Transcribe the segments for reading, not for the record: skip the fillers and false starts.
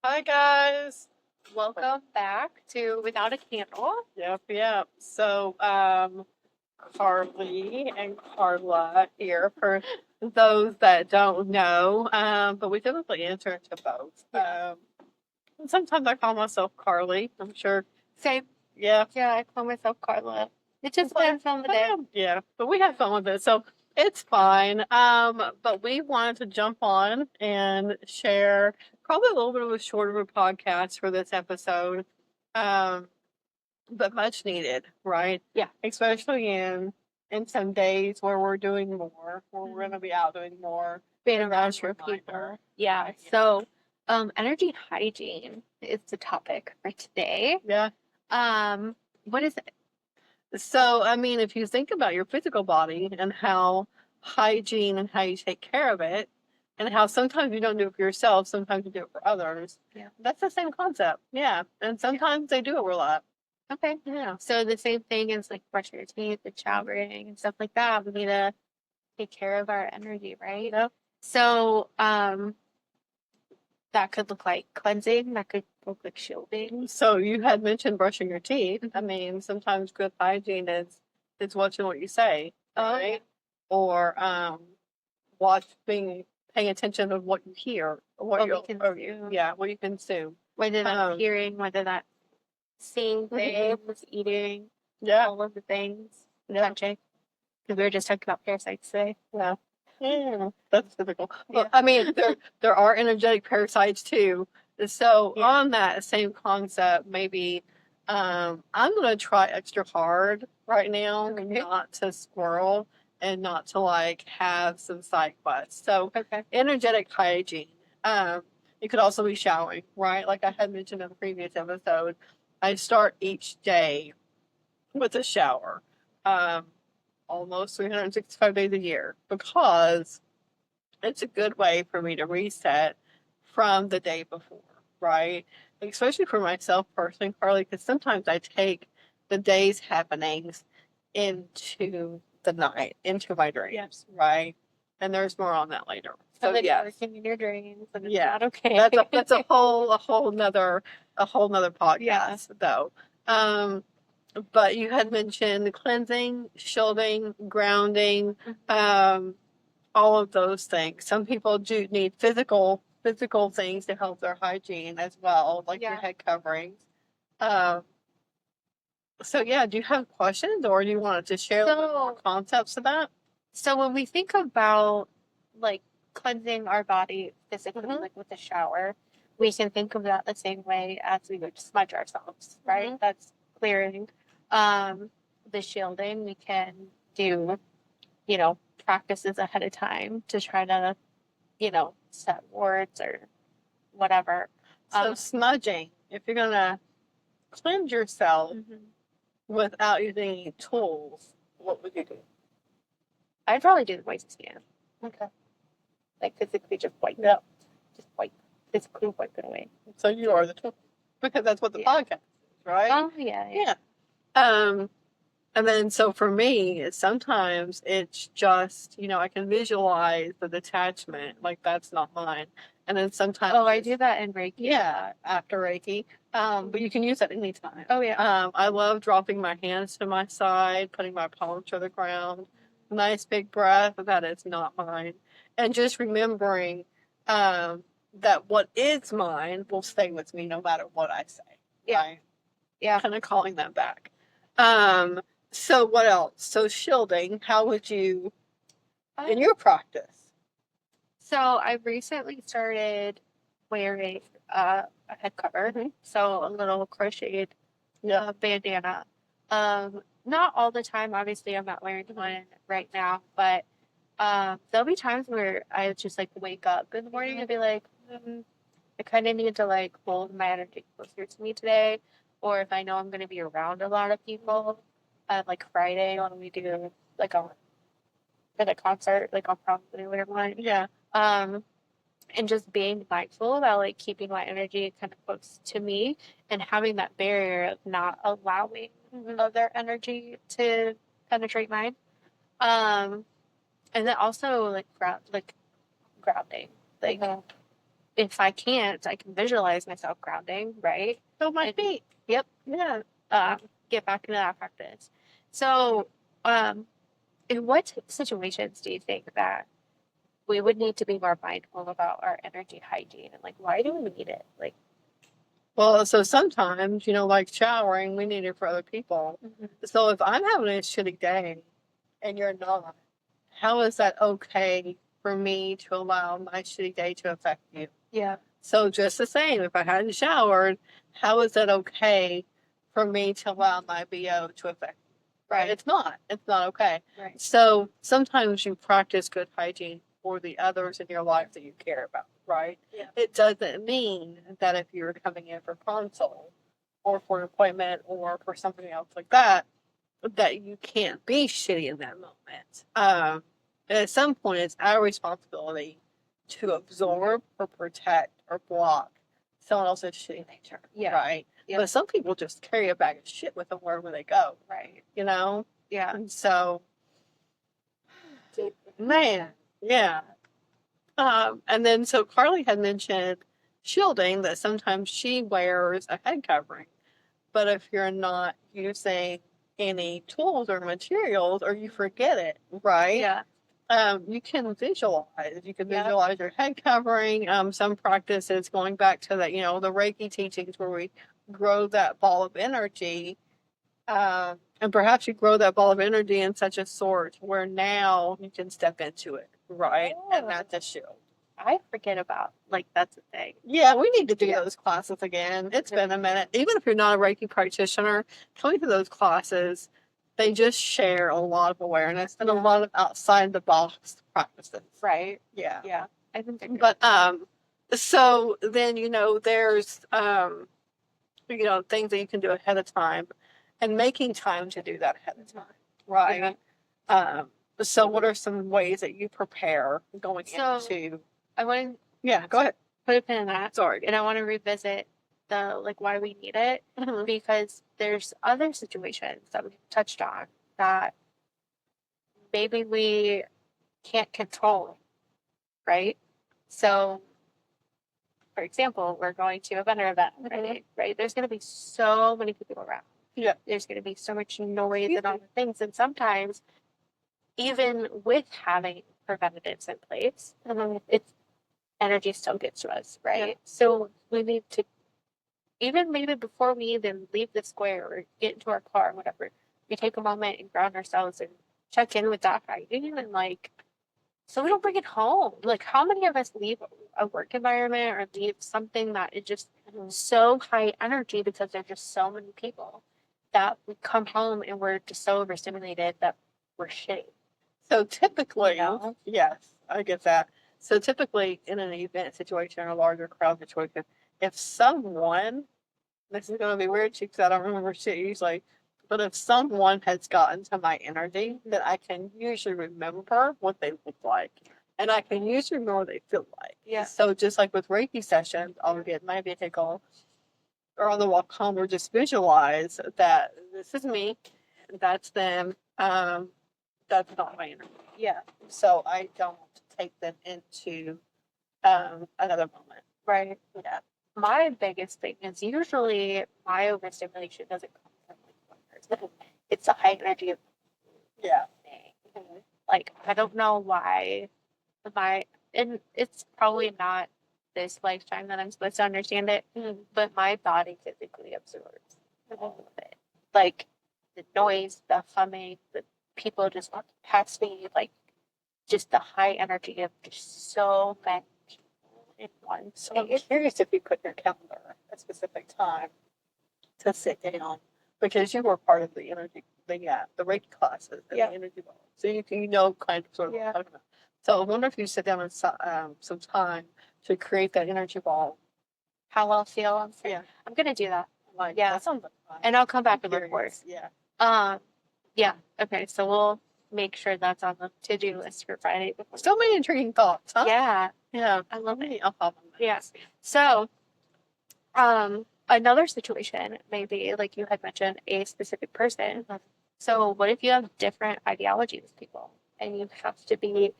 Hi guys. Welcome back to Without a Candle. Yep. So, Karlie and Carla here for those that don't know. But we typically answer to both. Yeah. And sometimes I call myself Karlie. I'm sure. Same. Yeah. Yeah, I call myself Carla. It just depends on the day. Yeah. But we have fun with it, so it's fine. But we wanted to jump on and share probably a little bit of a shorter podcast for this episode. Um, but much needed, right? Yeah. Especially in some days where we're doing more, where we're going to be out doing more. Being And around that's your reminder. people. Yeah. So, energy hygiene is the topic for today. Yeah. What is it? So, I mean, if you think about your physical body and how hygiene and how you take care of it, and how sometimes you don't do it for yourself, sometimes you do it for others. Yeah. That's the same concept. Yeah. And sometimes they do overlap. Okay. Yeah. So the same thing as like brushing your teeth and showering and stuff like that. We need to take care of our energy, right? Yep. So, that could look like cleansing, that could look like shielding. So you had mentioned brushing your teeth. I mean, sometimes good hygiene is watching what you say, right? Or paying attention to what you hear, or what you consume. Yeah, what you consume. Whether that's hearing, whether that's seeing things, eating, all of the things, touching. Because we were just talking about parasites today. Yeah. Yeah, that's typical. Yeah. But I mean, there are energetic parasites too. So on that same concept, maybe I'm gonna try extra hard right now not to squirrel and not to like have some side quests. So energetic hygiene. It could also be showering, right? Like I had mentioned in the previous episode, I start each day with a shower. Almost 365 days a year because it's a good way for me to reset from the day before, right? Especially for myself personally, Carly, because sometimes I take the day's happenings into the night, into my dreams, right? And there's more on that later. So then working in your dreams, and it's not okay. That's a whole nother podcast, though. But you had mentioned cleansing, shielding, grounding, all of those things. Some people do need physical things to help their hygiene as well, like your head coverings. Um, so yeah, do you have questions, or do you want to share a little bit more concepts of that? So when we think about like cleansing our body physically, like with a shower, we can think of that the same way as we would smudge ourselves, right? That's clearing. The shielding, we can do, practices ahead of time to try to, set wards or whatever. So smudging, if you're gonna cleanse yourself without using any tools, what would you do? I'd probably do the white scan. Okay. Like physically just wipe it up. Just wipe. Physically wipe it away. So you are the tool. Because that's what the podcast is, right? Oh, yeah. And then so for me, sometimes it's just, I can visualize the detachment, like that's not mine. And then sometimes I do that in Reiki. Yeah, after Reiki. But you can use that anytime. Oh, yeah. I love dropping my hands to my side, putting my palms to the ground. Nice big breath. That is not mine. And just remembering that what is mine will stay with me no matter what I say. Yeah. Right? Yeah. Kind of calling that back. So what else? So shielding, how would you, in your practice? So I recently started wearing a head cover, so a little crocheted bandana. Not all the time, obviously. I'm not wearing one right now, but there'll be times where I just like wake up in the morning and be like, I kind of need to like hold my energy closer to me today, or if I know I'm going to be around a lot of people, like Friday when we do like a concert, like I'll probably wear one. Yeah. And just being mindful about like keeping my energy kind of close to me and having that barrier of not allowing other energy to penetrate mine. And then also like grounding, like if I can't, I can visualize myself grounding, right? So my And- feet. Yep. Yeah. Get back into that practice. So, in what situations do you think that we would need to be more mindful about our energy hygiene, and like why do we need it? Like, Well, so sometimes, like showering, we need it for other people. So if I'm having a shitty day and you're not, how is that okay for me to allow my shitty day to affect you? yeah, So just the same, if I hadn't showered, how is that okay for me to allow my BO to affect you? Right? It's not. It's not okay. right, So sometimes you practice good hygiene for the others in your life that you care about, right? Yeah. It doesn't mean that if you're coming in for consult or for an appointment or for something else like that, that you can't be shitty in that moment. At some point, it's our responsibility to absorb or protect or block someone else's shitty nature. Yeah. Right? Yeah. But some people just carry a bag of shit with them wherever they go. right, Yeah. And so, Deep. man, yeah. And then so Karlie had mentioned shielding, that sometimes she wears a head covering. But if you're not using any tools or materials, or you forget it, right? yeah, You can visualize. You can Yep. visualize your head covering. Some practices, going back to that, the Reiki teachings where we grow that ball of energy. And perhaps you grow that ball of energy in such a sort where now you can step into it, right? And that's a shield. I forget about like that's the thing. Yeah, we need to do Yeah. those classes again. It's been a minute. Even if you're not a Reiki practitioner, coming to those classes, they just share a lot of awareness and a Yeah. lot of outside the box practices. Right. Yeah. Yeah. I think they're good. But so then there's things that you can do ahead of time, and making time to do that ahead of time, right? So what are some ways that you prepare going So- into? I want to Yeah, go ahead. put a pin in that. Sorry. And I want to revisit the like why we need it, because there's other situations that we touched on that maybe we can't control, right? So, for example, we're going to a vendor event, right? There's going to be so many people around. Yeah. There's going to be so much noise and all the things, and sometimes even with having preventatives in place, it's energy still gets to us, right? Yeah. So we need to, even maybe before we even leave the square or get into our car or whatever, we take a moment and ground ourselves and check in with that hygiene, and like, so we don't bring it home. Like, how many of us leave a work environment or leave something that is just so high energy because there's just so many people that we come home and we're just so overstimulated that we're shitty. So typically, No. yes, I get that. So typically in an event situation or a larger crowd situation, if someone, this is going to be weird because I don't remember shit usually, but if someone has gotten to my energy, then I can usually remember what they look like. And I can usually remember what they feel like. Yeah. So just like with Reiki sessions, I'll get my vehicle or on the walk home, or just visualize that this is me, that's them. That's not my energy. Yeah. So I don't take them into another moment. Right. Yeah. My biggest thing is usually my overstimulation doesn't come from like one person. It's the high energy of Yeah. thing. Like, I don't know why and it's probably not this lifetime that I'm supposed to understand it, but my body physically absorbs all of it. Like the noise, the humming, the people just walking past me, like just the high energy of just so many people in one So I'm space. curious if you put in your calendar a specific time to sit down, because you were part of the energy, the Reiki classes and Yeah. the energy ball. So you kind of sort of what Yeah. I'm talking about. So I wonder if you sit down and some time to create that energy ball. How I'll feel. Yeah. I'm gonna do that. Like, Yeah. that sounds like fun. And I'll come back I'm and report. curious. Yeah. Yeah. Okay. So we'll make sure that's on the to-do list for Friday. So many intriguing thoughts, huh? Yeah. Yeah. I love it. I'll hop on that. Yeah. So, another situation, maybe like you had mentioned a specific person. So what if you have different ideologies with people and you have to be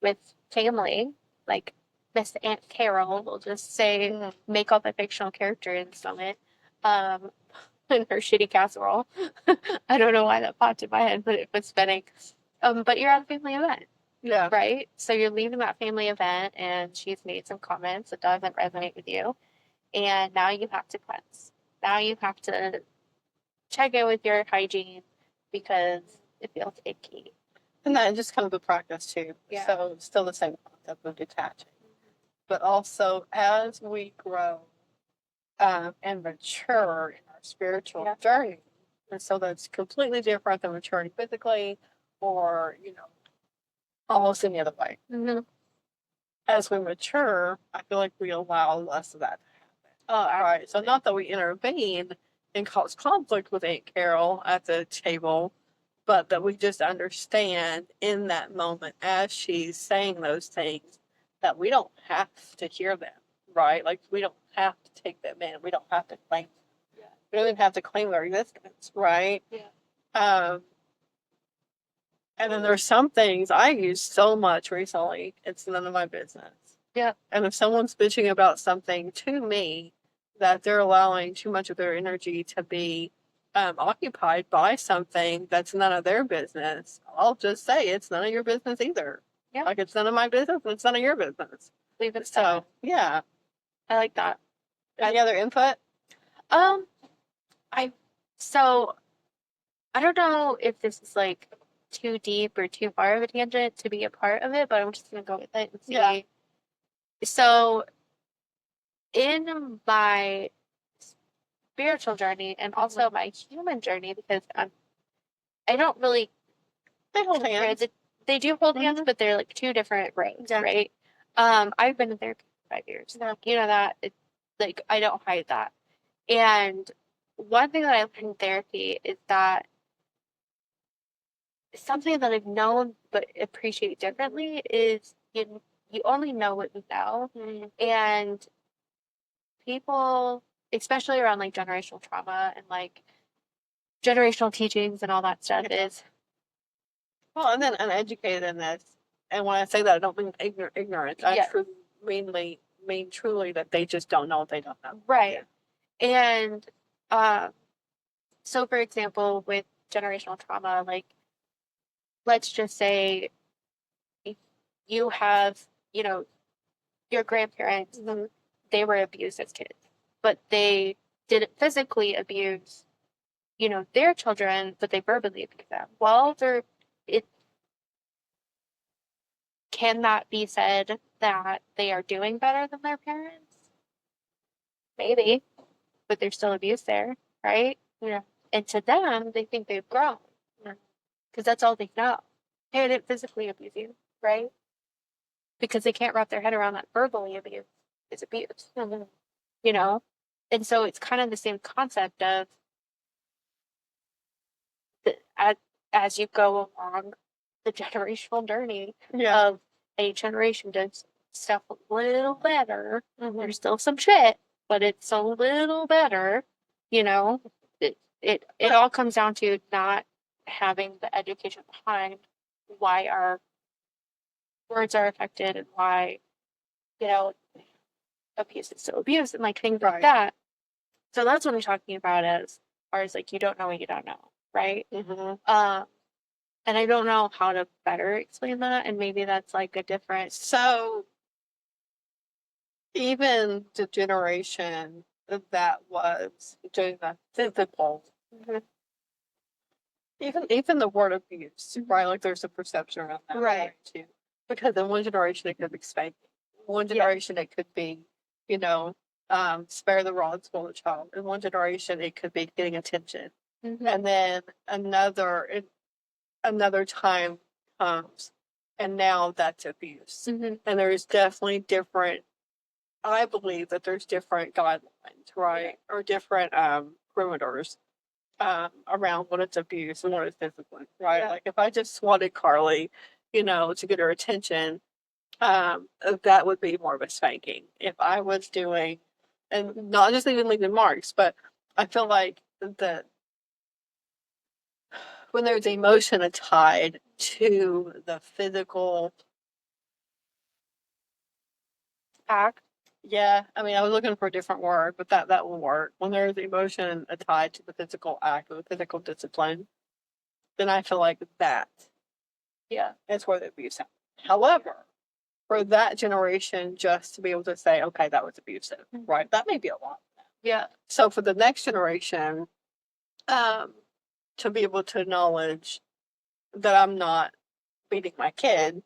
with family? Like Miss Aunt Carol, we'll just say, make up a fictional character in Summit, in her shitty casserole. I don't know why that popped in my head, but it was spinning. But you're at a family event, Yeah. right? So you're leaving that family event, and she's made some comments that doesn't resonate with you, and now you have to cleanse. Now you have to check in with your hygiene because it feels icky. And that just kind of a practice too. Yeah. So still the same concept of detaching. But also as we grow and mature in our spiritual journey, and so that's completely different than maturing physically or, almost any other way. Mm-hmm. As we mature, I feel like we allow less of that to happen. Right. So not that we intervene and cause conflict with Aunt Carol at the table, but that we just understand in that moment as she's saying those things that we don't have to hear them, right? Like we don't have to take them in. We don't have to claim them. Yeah. We don't even have to claim their existence, right? Yeah. And then there's some things I use so much recently, it's none of my business. Yeah. And if someone's bitching about something to me that they're allowing too much of their energy to be occupied by something that's none of their business, I'll just say it's none of your business either. Yeah. Like it's none of my business and it's none of your business. Leave it. So, yeah. I like that. Any other input? So I don't know if this is like too deep or too far of a tangent to be a part of it, but I'm just gonna go with it and see. Yeah. So in my spiritual journey and also my human journey, because I don't really They hold hands. They do hold hands, but they're like two different roads, right? I've been in therapy for 5 years. You know that. Like I don't hide that. And one thing that I learned in therapy is that something that I've known but appreciate differently is you only know what you know. And people, especially around like generational trauma and like generational teachings and all that stuff, is well, and then uneducated in this. And when I say that, I don't mean ignorant. I mean truly that they just don't know what they don't know. Right. And so for example, with generational trauma, like let's just say you have, your grandparents, they were abused as kids, but they didn't physically abuse, their children, but they verbally abused them. Well, can that be said that they are doing better than their parents? Maybe, but there's still abuse there, right? Yeah. And to them, they think they've grown because that's all they know. Hey, I didn't physically abuse you, right? Because they can't wrap their head around that verbally abuse is abuse, And so it's kind of the same concept of as you go along the generational journey of a generation does stuff a little better. There's still some shit, but it's a little better. It all comes down to not having the education behind why our words are affected and why, abuse is still abuse and like things like that. So that's what I'm talking about as far as like you don't know what you don't know, right? And I don't know how to better explain that, and maybe that's like a different. So even the generation that was doing the physical, even the word abuse, right? Like there's a perception around that, right? Too, because in one generation it could be spanking, one generation it could be, spare the rod, spoil the child. In one generation it could be getting attention, and then another time comes, and now that's abuse, and there's definitely different. I believe that there's different guidelines, right, or different perimeters around what it's abuse and what it's discipline, right? Like if I just swatted Karlie, to get her attention, that would be more of a spanking. If I was doing, and not just even leaving marks, but I feel like that when there's emotion tied to the physical act. Yeah, I mean, I was looking for a different word, but that will work. When there's emotion tied to the physical act or the physical discipline, then I feel like that Yeah. is where the abuse happens. However, for that generation just to be able to say, okay, that was abusive, right? That may be a lot. Yeah. So for the next generation, to be able to acknowledge that I'm not beating my kid,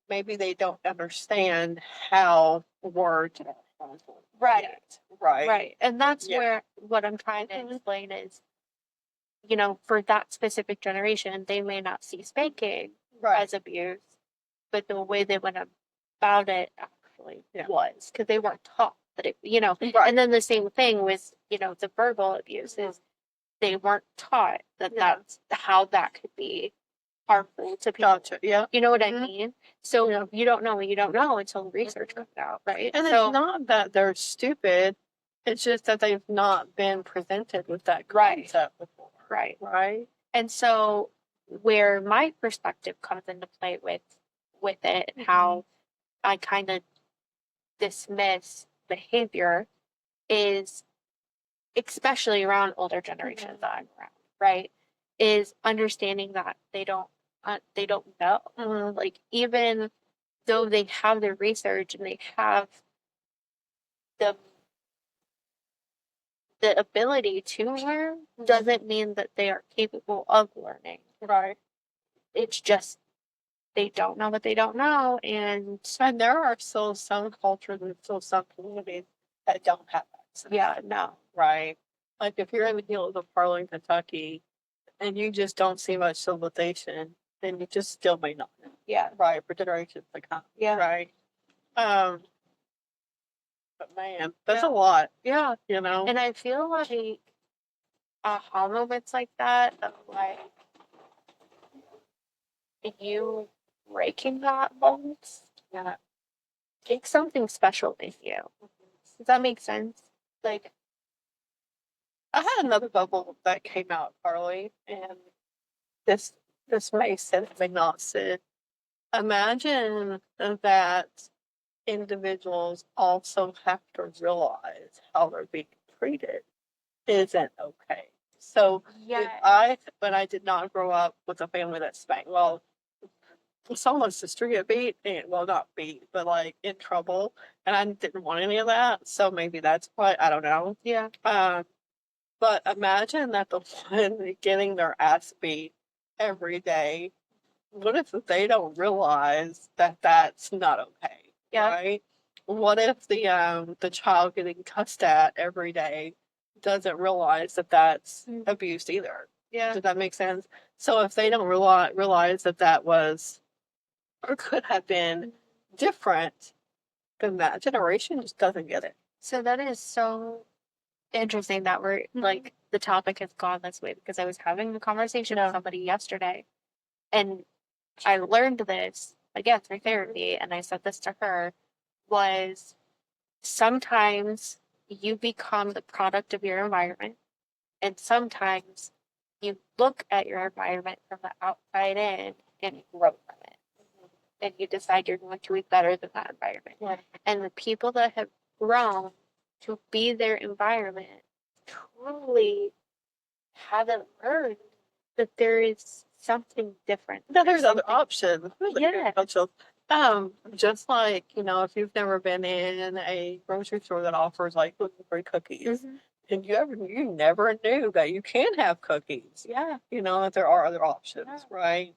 maybe they don't understand how words are harmful. Right. Yet, right. Right. And that's where what I'm trying to explain is, you know, for that specific generation, they may not see spanking as abuse, but the way they went about it actually was because they weren't taught that it, you know, and then the same thing with, you know, the verbal abuse is they weren't taught that that's how that could be harmful to people. Gotcha. Yeah. You know what I mean? So you don't know what you don't know until the research comes out, right? And so, it's not that they're stupid. It's just that they've not been presented with that concept before. Right. Right. And so where my perspective comes into play with it and how I kind of dismiss behavior is especially around older generations that I'm around, right? Is understanding that they don't know. Like even though they have their research and they have the ability to learn, doesn't mean that they are capable of learning. Right. It's just they don't know what they don't know, and there are still some cultures and still some communities that don't have access. Yeah, no. Right. Like if you're in the hills of Harlan, Kentucky, and you just don't see much civilization, then you just still may not know. Yeah. Right. For generations to come. Yeah. Right. But man, that's a lot. Yeah. You know? And I feel like aha moments like that of like you breaking that mold, takes something special in you. Does that make sense? Like I had another bubble that came out, Karlie, and this may sit, may not sit. Imagine that individuals also have to realize how they're being treated isn't okay. So when I did not grow up with a family that spanked, well, some of us the street beat, and well, not beat, but like in trouble, and I didn't want any of that. So maybe that's why, I don't know. Yeah. But imagine that the one getting their ass beat every day, what if they don't realize that that's not okay? Yeah. Right? What if the child getting cussed at every day doesn't realize that that's abuse either? Yeah. Does that make sense? So if they don't realize that that was or could have been different, then that generation just doesn't get it. So that is so interesting that we're like the topic has gone this way because I was having a conversation with somebody yesterday and I learned this again through therapy and I said this to her was sometimes you become the product of your environment and sometimes you look at your environment from the outside in and grow from it and you decide you're going to be better than that environment. Yeah. And the people that have grown to be their environment truly haven't learned that there is something different. That there's other options. Yeah. Just like, if you've never been in a grocery store that offers like gluten-free cookies, and you never knew that you can have cookies. Yeah. That there are other options, right?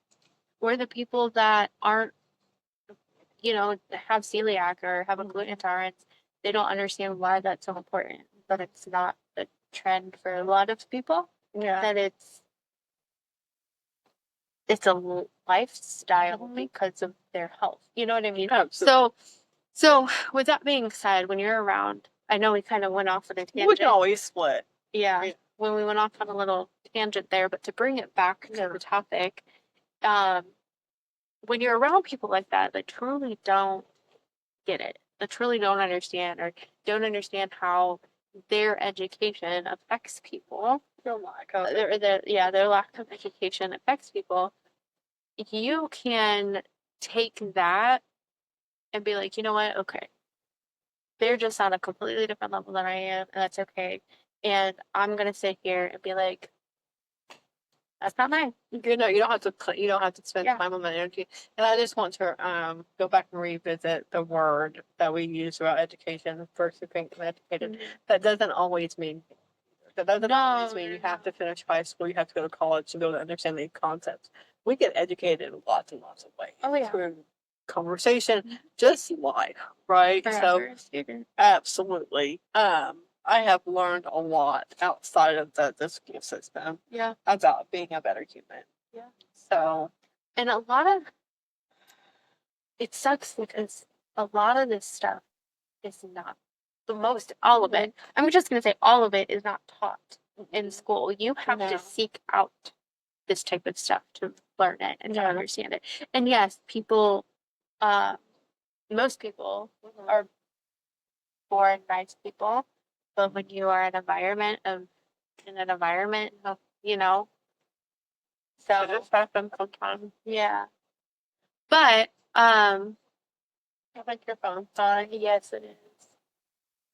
Or the people that aren't, have celiac or have a gluten intolerance, they don't understand why that's so important. But it's not a trend for a lot of people. Yeah. That it's a lifestyle because of their health. You know what I mean? Absolutely. So with that being said, when you're around, I know we kind of went off on a tangent. We can always split. Yeah. When we went off on a little tangent there, but to bring it back to the topic, when you're around people like that truly don't get it, that truly don't understand or don't understand how their education affects people. Oh my God. Their lack of education affects people. You can take that and be like, you know what? Okay, they're just on a completely different level than I am, and that's okay. And I'm gonna sit here and be like, that's not mine. You don't have to spend Yeah. time on that energy. And I just want to go back and revisit the word that we use about education, first being educated. That doesn't always mean you have to finish high school, you have to go to college to be able to understand these concepts. We get educated in lots and lots of ways. Oh, yeah. Through conversation, just life, right? Forever student. Absolutely. I have learned a lot outside of the school system. Yeah. About being a better human. Yeah. So, and it sucks because a lot of this stuff is not all of it. I'm just going to say all of it is not taught in school. You have to seek out this type of stuff to learn it and to understand it. And yes, most people are born nice people, but when you are in an environment of, so it just happens sometimes. yeah. But I think your phone's dying. yes, it is,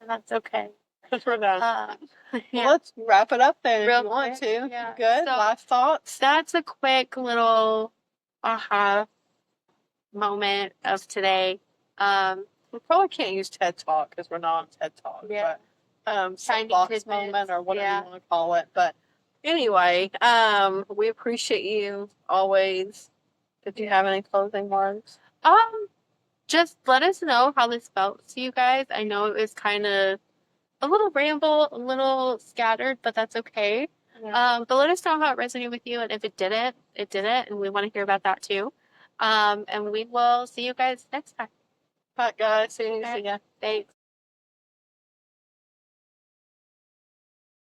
and that's okay. Because we're done. Yeah. Well, let's wrap it up then Real if you want quick, to. yeah. Good. So- Last thoughts. That's a quick little aha moment of today. We probably can't use TED Talk because we're not on TED Talk. Yeah. But Tiny soapbox tidbits, moment or whatever yeah. you want to call it. But anyway, we appreciate you always. Did you have any closing words? Just let us know how this felt to you guys. I know it was kind of a little ramble, a little scattered, but that's okay. Yeah. But let us know how it resonated with you, and if it didn't, and we want to hear about that too. And we will see you guys next time. Bye, guys. See you. All right. See ya. Thanks.